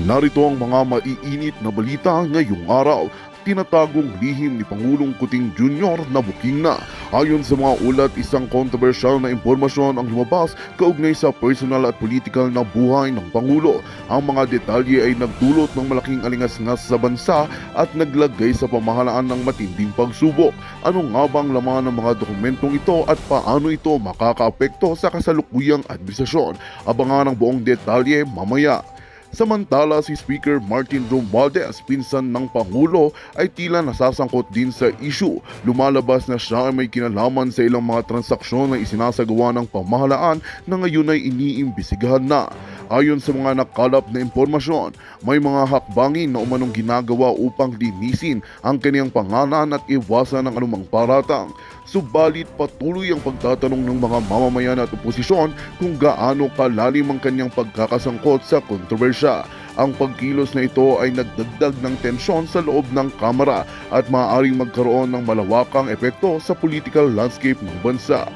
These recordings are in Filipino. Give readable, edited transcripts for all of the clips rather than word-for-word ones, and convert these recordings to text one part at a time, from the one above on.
Narito ang mga maiinit na balita ngayong araw. Tinatagong lihim ni Pangulong Kuting Jr. na buking na. Ayon sa mga ulat, isang kontrobersyal na impormasyon ang lumabas kaugnay sa personal at political na buhay ng Pangulo. Ang mga detalye ay nagdulot ng malaking alingas-ngas sa bansa at naglagay sa pamahalaan ng matinding pagsubok. Ano nga bang laman ng mga dokumentong ito at paano ito makakaapekto sa kasalukuyang administrasyon? Abangan ang buong detalye mamaya. Samantala, si Speaker Martin Romualdez, pinsan ng Pangulo, ay tila nasasangkot din sa issue. Lumalabas na siya ay may kinalaman sa ilang mga transaksyon na isinasagawa ng pamahalaan na ngayon ay iniimbisigahan na. Ayon sa mga nakalap na impormasyon, may mga hakbangin na umanong ginagawa upang linisin ang kaniyang pangalan at iwasan ang anumang paratang. Subalit patuloy ang pagtatanong ng mga mamamayan at oposisyon kung gaano kalalim ang kanyang pagkakasangkot sa kontrobersya. Ang pagkilos na ito ay nagdagdag ng tensyon sa loob ng Kamara at maaaring magkaroon ng malawakang epekto sa political landscape ng bansa.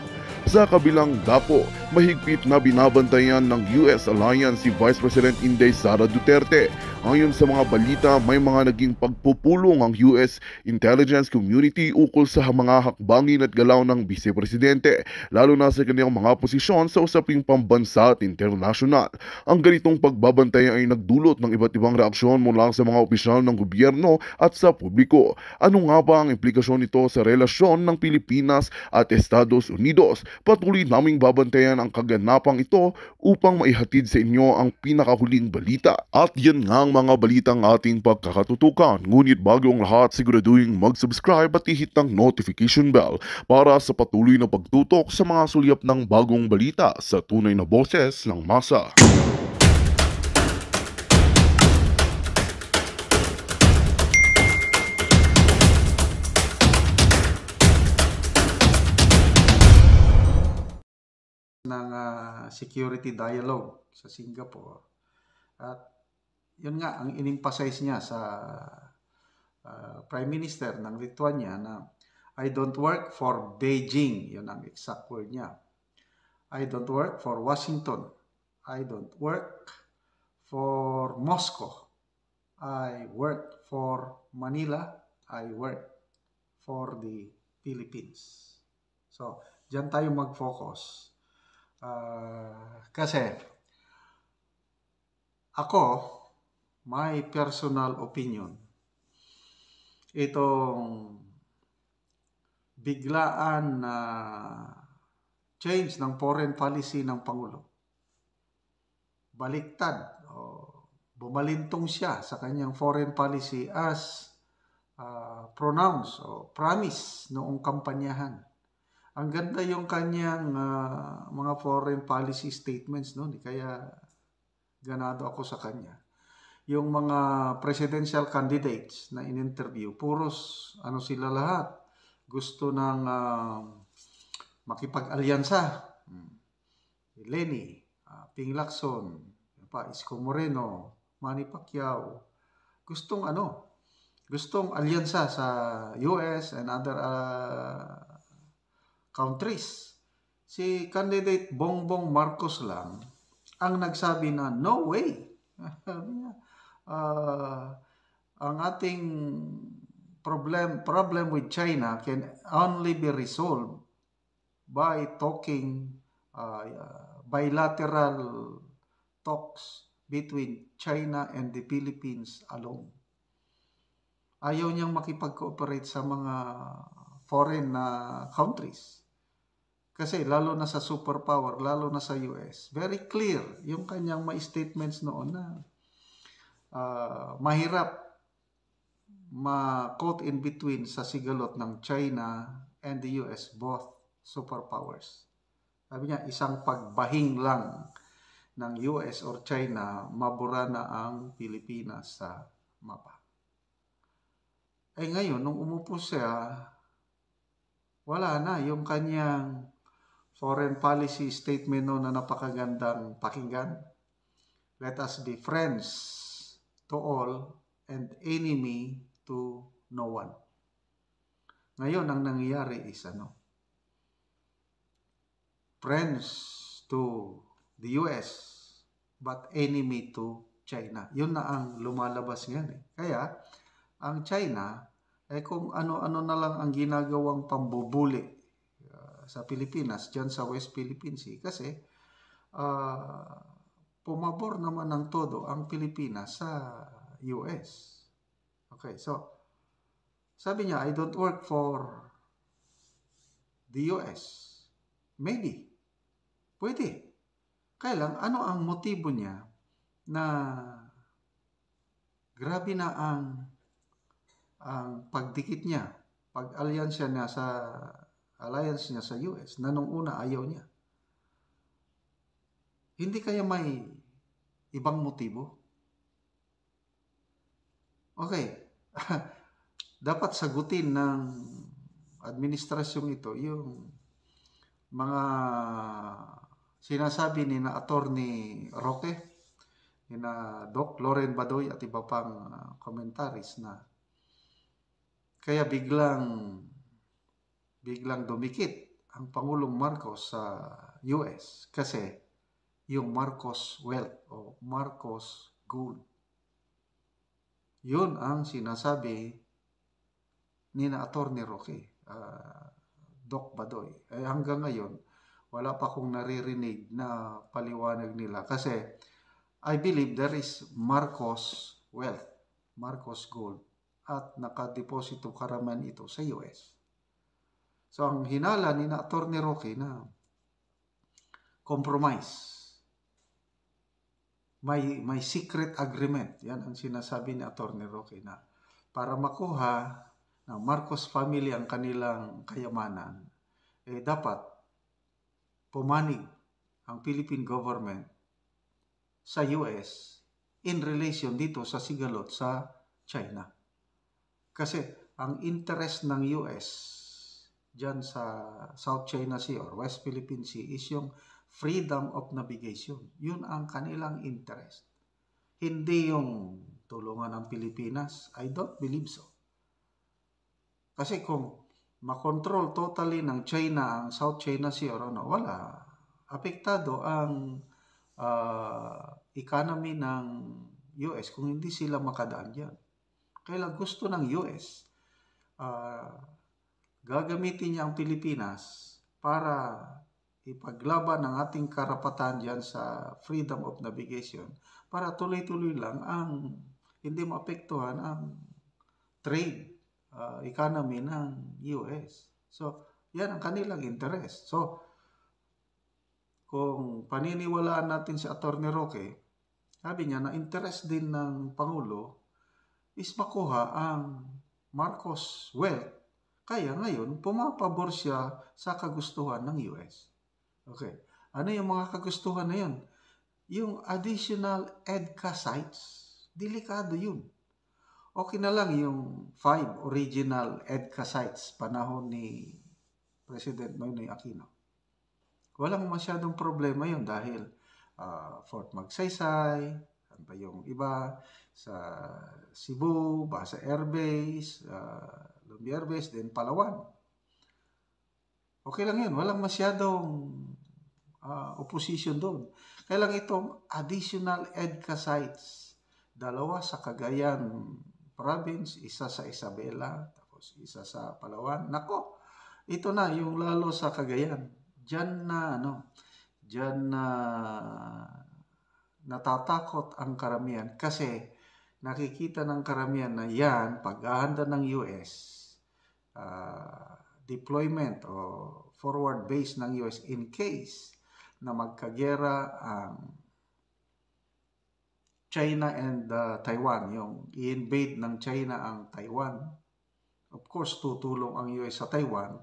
Sa kabilang dako, mahigpit na binabantayan ng US Alliance si Vice President Inday Sara Duterte. Ayon sa mga balita, may mga naging pagpupulong ang US intelligence community ukol sa mga hakbangin at galaw ng Vice Presidente, lalo na sa kanyang mga posisyon sa usaping pambansa at internasyonal. Ang ganitong pagbabantay ay nagdulot ng iba't ibang reaksyon mula sa mga opisyal ng gobyerno at sa publiko. Ano nga ba ang implikasyon nito sa relasyon ng Pilipinas at Estados Unidos? Patuloy naming babantayan ang kaganapang ito upang maihatid sa inyo ang pinakahuling balita. At yan nga ang mga balitang ating pagkakatutukan. Ngunit bago ang lahat, siguraduhin mag-subscribe at ihit ang notification bell para sa patuloy na pagtutok sa mga sulyap ng bagong balita sa tunay na boses ng masa. Ng security dialogue sa Singapore. At yun nga, ang in-emphasize niya sa Prime Minister ng Lithuania na I don't work for Beijing, yun ang exact word niya. I don't work for Washington. I don't work for Moscow. I work for Manila. I work for the Philippines. So, dyan tayo mag-focus. Kasi ako, my personal opinion, itong biglaan na change ng foreign policy ng Pangulo, baliktad o bumalintong siya sa kanyang foreign policy as pronounced o promise noong kampanyahan. Ang ganda yung kanyang mga foreign policy statements noon, kaya ganado ako sa kanya. Yung mga presidential candidates na in-interview, puros sila lahat, gusto ng makipag-alyansa. Lenny, Ping Lacson, Isko Moreno, Manny Pacquiao, gustong alyansa sa US and other countries. Si candidate Bongbong Marcos lang ang nagsabi na no way. Ang ating problem with China can only be resolved by talking bilateral talks between China and the Philippines alone. Ayaw niyang makipag-cooperate sa mga foreign countries. Kasi lalo na sa superpower, lalo na sa US, very clear yung kanyang mga statements noon na mahirap ma-caught in between sa sigalot ng China and the US, both superpowers. Sabi niya, isang pagbahing lang ng US or China, mabura na ang Pilipinas sa mapa. Ngayon, nung umupo siya, wala na yung kanyang foreign policy statement noon na napakagandang pakinggan. Let us be friends to all and enemy to no one. Ngayon, ang nangyayari is friends to the US but enemy to China. Yun na ang lumalabas ngayon eh. Kaya, ang China, kung ano-ano na lang ang ginagawang pambubuli sa Pilipinas, dyan sa West Philippine Sea, kasi pumabor naman ng todo ang Pilipinas sa US. Okay, so, sabi niya, I don't work for the US. Maybe. Pwede. Kaya lang, ano ang motibo niya na grabe na ang pagdikit niya, pag-alliance niya sa US na nung una ayaw niya. Hindi kaya may ibang motibo? Okay. Dapat sagutin ng administrasyong ito yung mga sinasabi ni na Attorney Roque, ni na Doc Loren Badoy at iba pang commentaries na kaya biglang dumikit ang Pangulong Marcos sa US kasi yung Marcos wealth o Marcos gold. Yun ang sinasabi ni na Attorney Roque, Doc Badoy. Hanggang ngayon, wala pa akong naririnig na paliwanag nila kasi I believe there is Marcos wealth, Marcos gold, at nakadeposito karamihan ito sa US. So, ang hinala ni na Attorney Roque na compromise. May secret agreement. Yan ang sinasabi ni Attorney Roque na para makuha ng Marcos family ang kanilang kayamanan, dapat pumanig ang Philippine government sa US in relation dito sa sigalot sa China. Kasi ang interest ng US dyan sa South China Sea or West Philippine Sea is yung freedom of navigation. Yun ang kanilang interest. Hindi yung tulungan ng Pilipinas. I don't believe so. Kasi kung makontrol totally ng China ang South China Sea or ano, wala. Apektado ang economy ng US kung hindi sila makadaan dyan. Kaya gusto ng US, gagamitin niya ang Pilipinas para ipaglaban ang ating karapatan dyan sa freedom of navigation para tuloy-tuloy lang ang hindi maapektuhan ang trade economy ng US. So, yan ang kanilang interest. So, kung paniniwalaan natin si Attorney Roque, sabi niya na interest din ng Pangulo is makuha ang Marcos wealth. Kaya ngayon, pumapabor siya sa kagustuhan ng US. Okay. Ano yung mga kagustuhan na yun? Yung additional EDCA sites, delikado yun. Okay na lang yung 5 original EDCA sites panahon ni President Noynoy Aquino. Walang masyadong problema yun dahil Fort Magsaysay, ano ba yung iba, sa Cebu, Basa Air Base, Lumbi Air Base, then Palawan. Okay lang yun, walang masyadong opposition doon. Kaya lang itong additional EDCA sites, 2 sa Cagayan Province, isa sa Isabela, tapos isa sa Palawan. Nako, ito na yung lalo sa Cagayan. Diyan na natatakot ang karamihan kasi nakikita ng karamihan na yan, pag-ahanda ng US, deployment o forward base ng US in case na magkagera ang China and Taiwan, yung i-invade ng China ang Taiwan. Of course, tutulong ang US sa Taiwan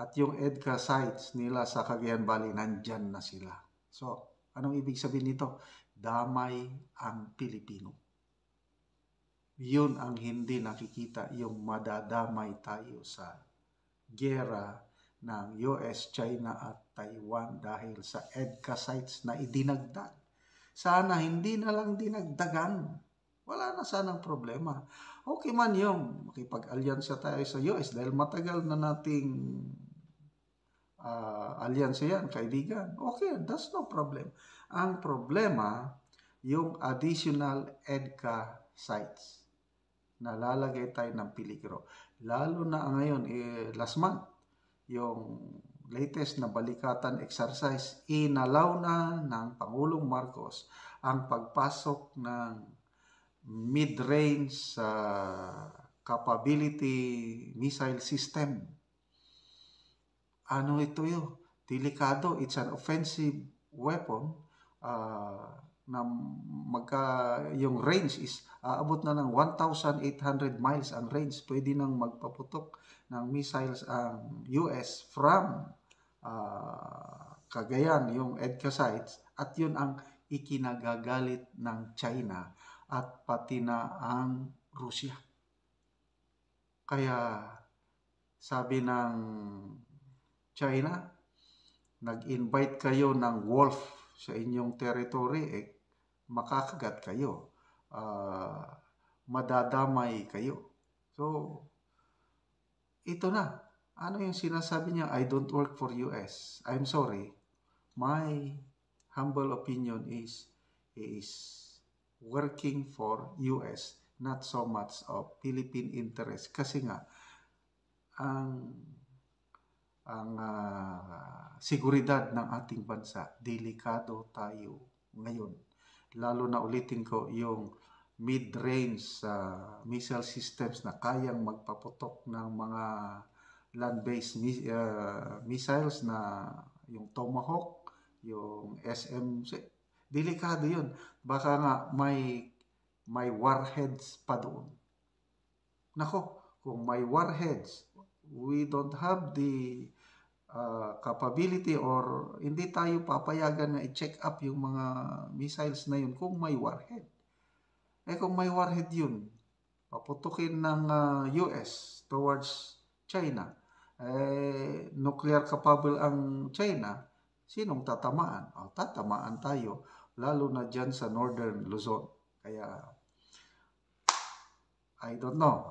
at yung EDCA sites nila sa Cagayan Valley, nandyan na sila. So, anong ibig sabihin nito? Damay ang Pilipino. Yun ang hindi nakikita, yung madadamay tayo sa gera ng US, China at Taiwan dahil sa EDCA sites na idinagdag. Sana hindi na lang dinagdagan. Wala na sanang problema. Okay man yung makipag-alyansa tayo sa US dahil matagal na nating alyansa yan, kaibigan. Okay, that's no problem. Ang problema, yung additional EDCA sites. Nalalagay tayo ng peligro. Lalo na ngayon, last month, yung latest na balikatan exercise, inalaw na ng Pangulong Marcos ang pagpasok ng mid-range capability missile system. Ano ito yun? Delikado. It's an offensive weapon na yung range is aabot na ng 1,800 miles ang range. Pwede nang magpaputok ng missiles ang US from Cagayan, yung EDCA sites, at yun ang ikinagagalit ng China at pati na ang Russia. Kaya sabi ng China, nag-invite kayo ng wolf sa inyong territory, makakagat kayo, madadamay kayo. So, ito na. Ano yung sinasabi niya? I don't work for US. I'm sorry. My humble opinion is working for US, not so much of Philippine interest. Kasi nga, ang seguridad ng ating bansa, delikado tayo ngayon. Lalo na ulitin ko, yung mid-range missile systems na kayang magpaputok ng mga land-based missiles na yung Tomahawk, yung SMC. Delikado yun. Baka nga may warheads pa doon. Nako, kung may warheads, we don't have the capability or hindi tayo papayagan na i-check up yung mga missiles na yun kung may warhead. Kung may warhead yun, paputukin ng US towards China, nuclear capable ang China, sinong tatamaan? Tatamaan tayo, lalo na dyan sa Northern Luzon. Kaya, I don't know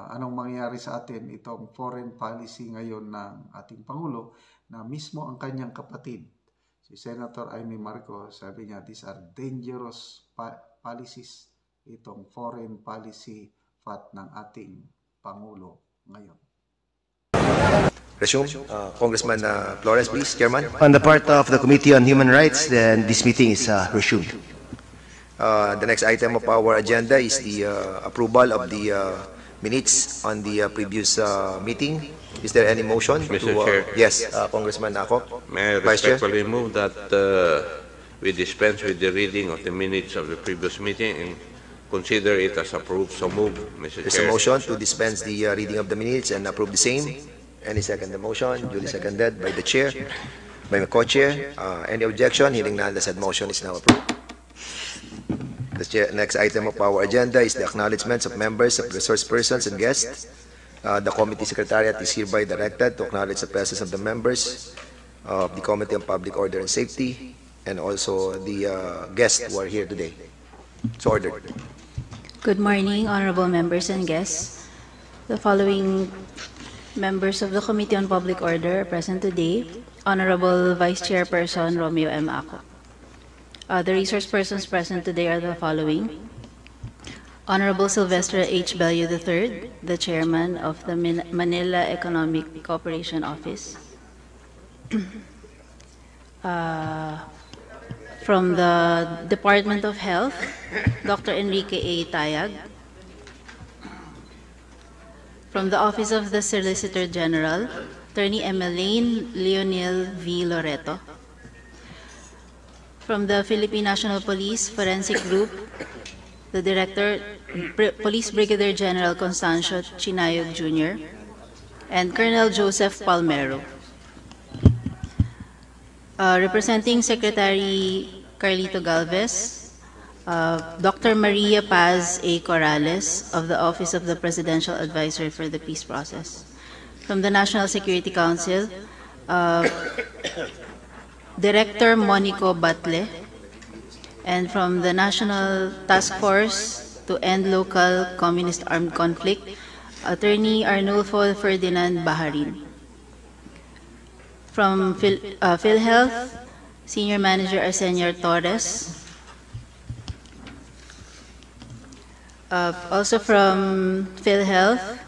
anong mangyayari sa atin itong foreign policy ngayon ng ating Pangulo na mismo ang kanyang kapatid, si Senator Amy Marcos, sabi niya, these are dangerous policies, itong foreign policy ng ating Pangulo ngayon. Resume. Congressman Flores, please, Chairman. On the part of the Committee on Human Rights, then this meeting is resumed. The next item of our agenda is the approval of the minutes on the previous meeting. Is there any motion? Mr. Chair. Yes, Congressman Ako. May I Vice Chair? respectfully move that we dispense with the reading of the minutes of the previous meeting and consider it as approved. So move, Mr. There's a Chair. motion to dispense the reading of the minutes and approve the same. Any second the motion? Duly seconded by the chair, by my co-chair. Any objection? Hearing none, the said motion is now approved. The next item of our agenda is the acknowledgements of members of resource persons and guests. The committee secretariat is hereby directed to acknowledge the presence of the members of the Committee on Public Order and Safety and also the guests who are here today. So ordered. Good morning, honorable members and guests. The following members of the Committee on Public Order are present today. Honorable Vice Chairperson Romeo M. Ako. The resource persons present today are the following. Honorable Sylvester H. Bello III, the Chairman of the Manila Economic Cooperation Office. From the Department of Health, Dr. Enrique A. Tayag. From the Office of the Solicitor General, Attorney Emmeline Leonel V. Loreto. From the Philippine National Police Forensic Group, the Director, Police Brigadier General Constancio Chinayog Jr., and Colonel Joseph Palmero. Representing Secretary Carlito Galvez, Dr. Maria Paz A. Corrales of the Office of the Presidential Advisor for the Peace Process. From the National Security Council, Director Monico Batle, and from the National Task Force to End Local Communist Armed Conflict, Attorney Arnulfo Ferdinand Baharin. From PhilHealth, Senior Manager Arsenio Torres. Also from PhilHealth,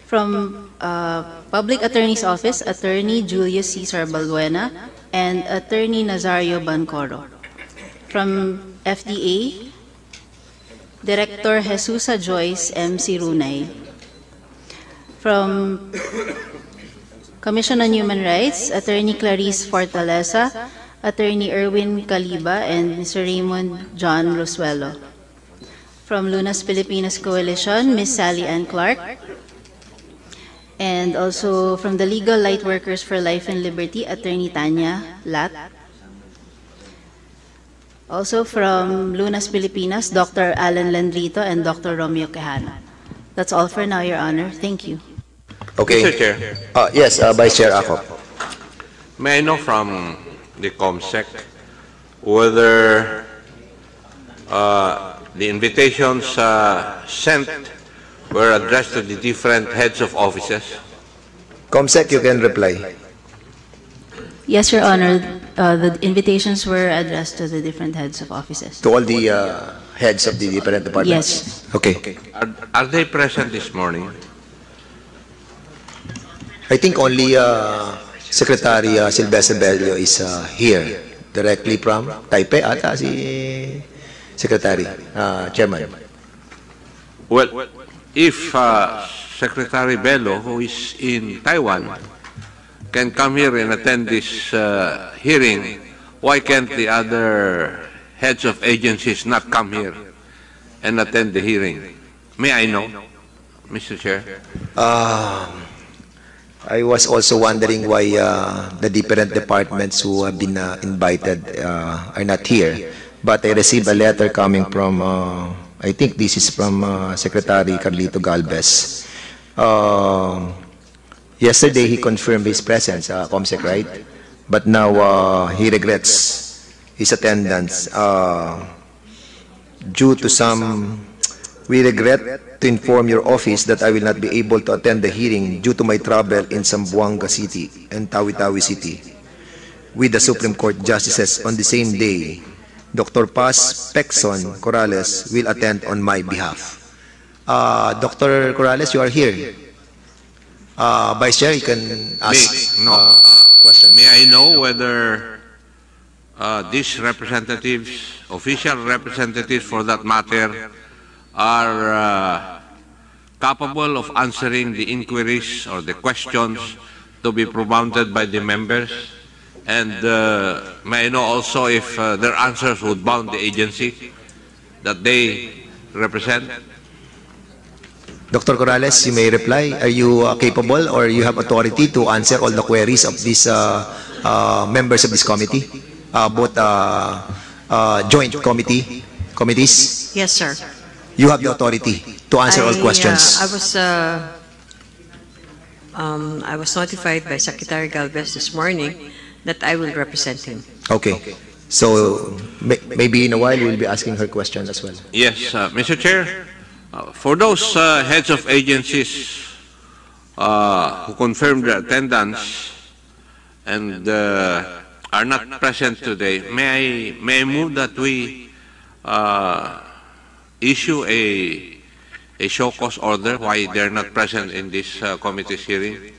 from Public Attorney's Office, Attorney Julius Cesar Balbuena and Attorney Nazario Bancoro. From FDA, Director Jesusa Joyce M. Sirunay. From Commission on Human Rights, Attorney Clarice Fortaleza, Attorney Erwin Caliba, and Mr. Raymond John Rosuelo. From Lunas Filipinas Coalition, Ms. Sally Ann Clark. And also from the Legal Light Workers for Life and Liberty, Attorney Tanya Lat. Also from Lunas Filipinas, Dr. Alan Landrito and Dr. Romeo Quijano. That's all for now, Your Honor. Thank you. Okay. Mr. Chair, Yes, Vice Chair Ako. may I know from the COMSEC whether the invitations sent were addressed to the different heads of offices? COMSEC, you can reply. Yes, Your Honor. The invitations were addressed to the different heads of offices. To all the heads of the different departments? Yes. Okay. Are they present this morning? I think only Secretary Silvestre Bello is here, directly from Taipei, ata si Secretary, Chairman. Well, if Secretary Bello, who is in Taiwan, can come here and attend this hearing, why can't the other heads of agencies not come here and attend the hearing? May I know, Mr. Chair? I was also wondering why the different departments who have been invited are not here. But I received a letter coming from, I think this is from Secretary Carlito Galvez. Yesterday, he confirmed his presence, COMSEC, right? But now he regrets his attendance due to some... We regret to inform your office that I will not be able to attend the hearing due to my travel in Zamboanga City and Tawi-Tawi City with the Supreme Court justices on the same day. Dr. Paz Pecson Corrales will attend on my behalf. Dr. Corrales, you are here. Vice Chair, you can ask questions. May I know whether these representatives, official representatives for that matter, are capable of answering the inquiries or the questions to be propounded by the members? And may I know also if their answers would bound the agency that they represent? Dr. Corrales, you may reply. Are you capable or you have authority to answer all the queries of these members of this committee, both joint committees? Yes, sir. You have the authority to answer all questions. I was notified by Secretary Galvez this morning that I will represent him. Okay. So maybe in a while we'll be asking her question as well. Yes, Mr. Chair, for those heads of agencies who confirmed their attendance and are not present today, may I move that we issue a show cause order why they're not present in this committee's hearing?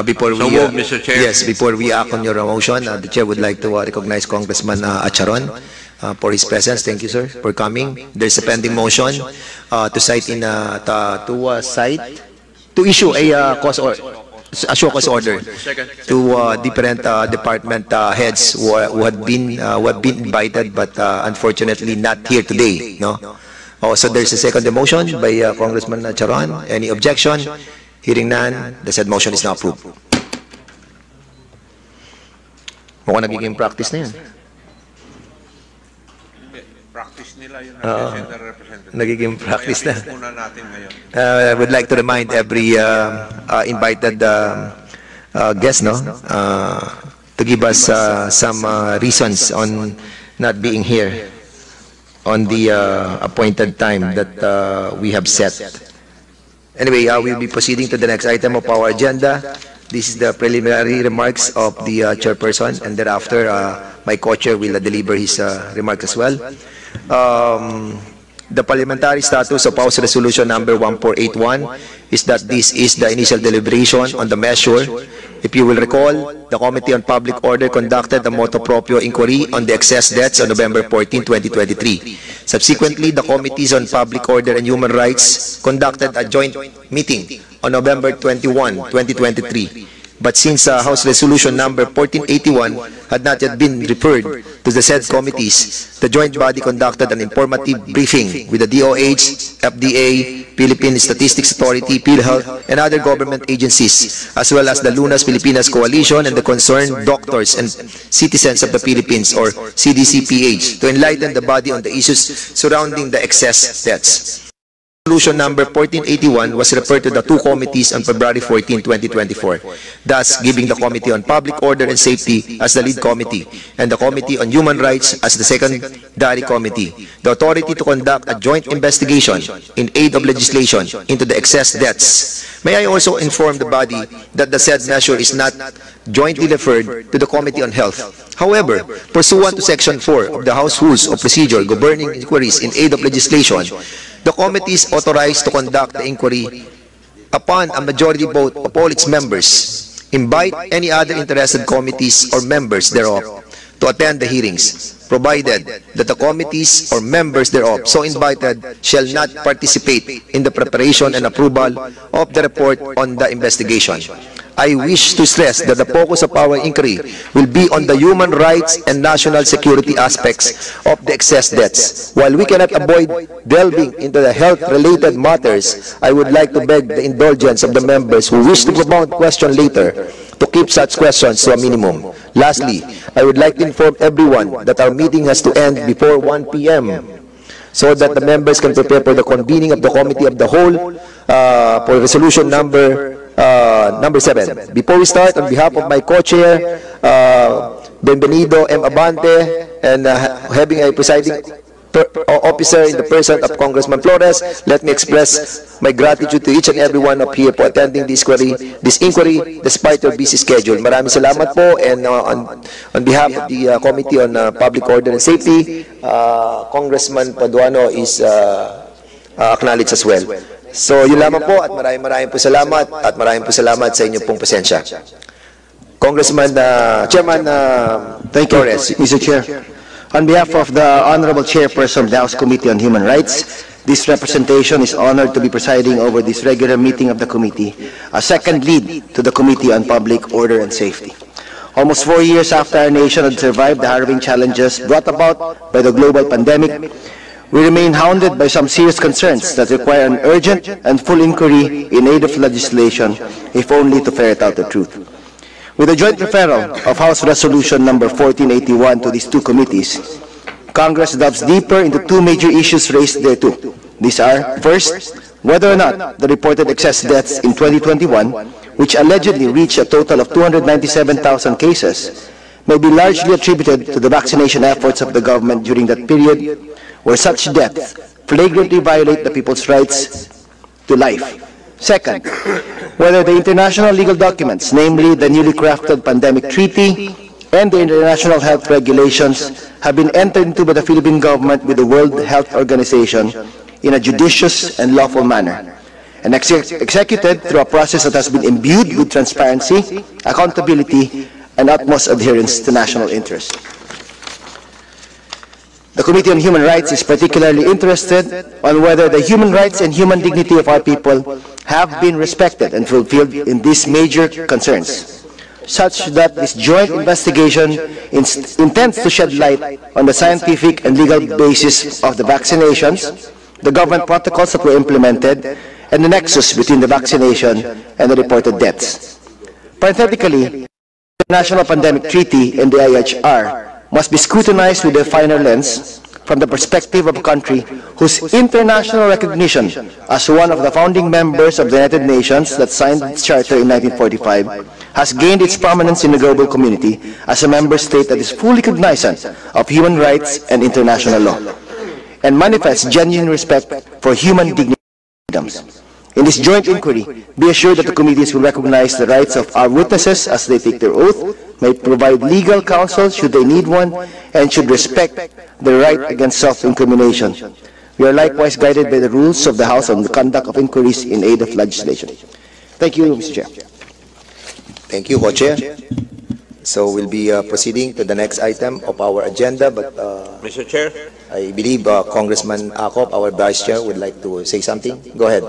Before So we, move, Mr. Chair. Yes, before we act on your motion, the Chair would like to recognize Congressman Acharon for his presence. Thank you, sir, for coming. There's a pending motion to cite in to issue a show cause order to different department heads who have been invited but unfortunately not here today. No. So there's a second motion by Congressman Acharon. Any objection? Hearing none, the said motion is now approved. Mukhang nagiging practice na yan. Practice nila yun. Nagiging practice na. Muna natin ngayon. I would like to remind every invited guest, no, to give us some reasons on not being here on the appointed time that we have set. Anyway, we'll be proceeding to the next item of our agenda. This is the preliminary remarks of the chairperson, and thereafter my co-chair will deliver his remarks as well. The parliamentary status of House Resolution number 1481 is that this is the initial deliberation on the measure. If you will recall, the Committee on Public Order conducted a motu proprio inquiry on the excess deaths on November 14, 2023. Subsequently, the Committees on Public Order and Human Rights conducted a joint meeting on November 21, 2023. But since House Resolution number 1481 had not yet been referred to the said committees, the joint body conducted an informative briefing with the DOH, FDA, Philippine Statistics Authority, PhilHealth, and other government agencies, as well as the Lunas Filipinas Coalition and the concerned doctors and citizens of the Philippines, or CDCPH, to enlighten the body on the issues surrounding the excess deaths. Resolution number 1481 was referred to the two committees on February 14, 2024, thus giving the Committee on Public Order and Safety as the lead committee and the Committee on Human Rights as the secondary committee the authority to conduct a joint investigation in aid of legislation into the excess deaths. May I also inform the body that the said measure is not jointly referred to the Committee on Health. However, pursuant to Section 4 of the House Rules of Procedure governing inquiries in aid of legislation, the committee is authorized to conduct the inquiry upon a majority vote of all its members, invite any other interested committees or members thereof to attend the hearings, provided that the committees or members thereof so invited shall not participate in the preparation and approval of the report on the investigation. I wish to stress that the focus of our inquiry will be on the human rights and national security aspects of the excess deaths. While we cannot avoid delving into the health-related matters, I would like to beg the indulgence of the members who wish to propound questions later to keep such questions to a minimum. Lastly, I would like to inform everyone that our meeting has to end before 1 p.m. so that the members can prepare for the convening of the Committee of the Whole for resolution number 7. Before we start, on behalf of my co-chair, Benvenido M. Abante, and having a presiding officer in the person of Congressman Flores, let me express my gratitude to each and every one of here for attending this inquiry despite your busy schedule. Maraming salamat po, and on behalf of the Committee on Public Order and Safety, Congressman Paduano is acknowledged as well. So yun lamang po, at maraming po salamat, at maraming po salamat sa inyo pong pasensya. Congressman, Chairman Thank you, Mr. Chair. On behalf of the Honorable Chairperson of the House Committee on Human Rights, this representation is honored to be presiding over this regular meeting of the committee, a second lead to the Committee on Public Order and Safety. Almost 4 years after our nation had survived the harrowing challenges brought about by the global pandemic, we remain hounded by some serious concerns that require an urgent and full inquiry in aid of legislation, if only to ferret out the truth. With the joint referral of House Resolution number 1481 to these two committees, Congress delves deeper into two major issues raised thereto. These are, first, whether or not the reported excess deaths in 2021, which allegedly reached a total of 297,000 cases, may be largely attributed to the vaccination efforts of the government during that period, where such deaths flagrantly violate the people's rights to life. Second, whether the international legal documents, namely the newly crafted Pandemic Treaty and the international health regulations, have been entered into by the Philippine government with the World Health Organization in a judicious and lawful manner, and executed through a process that has been imbued with transparency, accountability, and utmost adherence to national interest. The Committee on Human Rights is particularly interested on whether the human rights and human dignity of our people have been respected and fulfilled in these major concerns, such that this joint investigation intends to shed light on the scientific and legal basis of the vaccinations, the government protocols that were implemented, and the nexus between the vaccination and the reported deaths. Parenthetically, the National Pandemic Treaty and the IHR must be scrutinized with a finer lens from the perspective of a country whose international recognition as one of the founding members of the United Nations that signed its charter in 1945 has gained its prominence in the global community as a member state that is fully cognizant of human rights and international law, and manifests genuine respect for human dignity and freedoms. In this joint inquiry, be assured that the committees will recognize the rights of our witnesses as they take their oath, may provide legal counsel should they need one, and should respect the right against self-incrimination. We are likewise guided by the rules of the House on the conduct of inquiries in aid of legislation. Thank you, Mr. Chair. Thank you, Co-Chair. So we'll be proceeding to the next item of our agenda, but Mr. Chair, I believe Congressman Acop, our Vice Chair, would like to say something. Go ahead.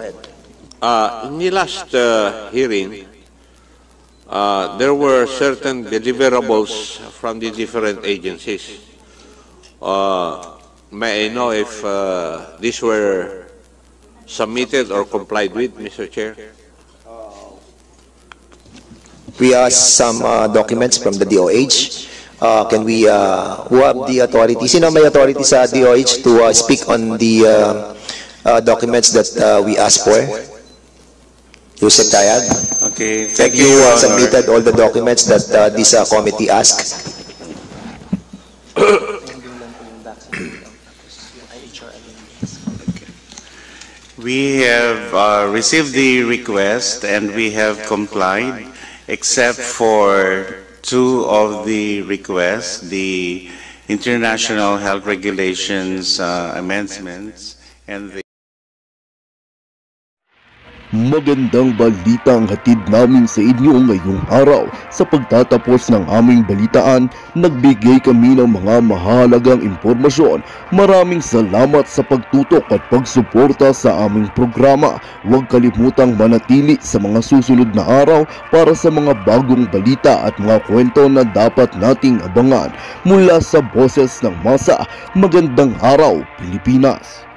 in the last hearing, there were certain deliverables from the different agencies. May I know if these were submitted or complied with, Mr. Chair? We asked some documents from the DOH. Can we, who have the authority? Sino may authority sa DOH to speak on the documents that we asked for? Yusek Tayag? Okay, Have thank you, you Your Honor. submitted all the documents that this committee asked? We have received the request and we have complied, except for two of the requests, the international health regulations amendments and the Magandang balita ang hatid namin sa inyo ngayong araw. Sa pagtatapos ng aming balitaan, nagbigay kami ng mga mahalagang impormasyon. Maraming salamat sa pagtutok at pagsuporta sa aming programa. Huwag kalimutang manatili sa mga susunod na araw para sa mga bagong balita at mga kwento na dapat nating abangan. Mula sa Boses ng Masa, magandang araw, Pilipinas!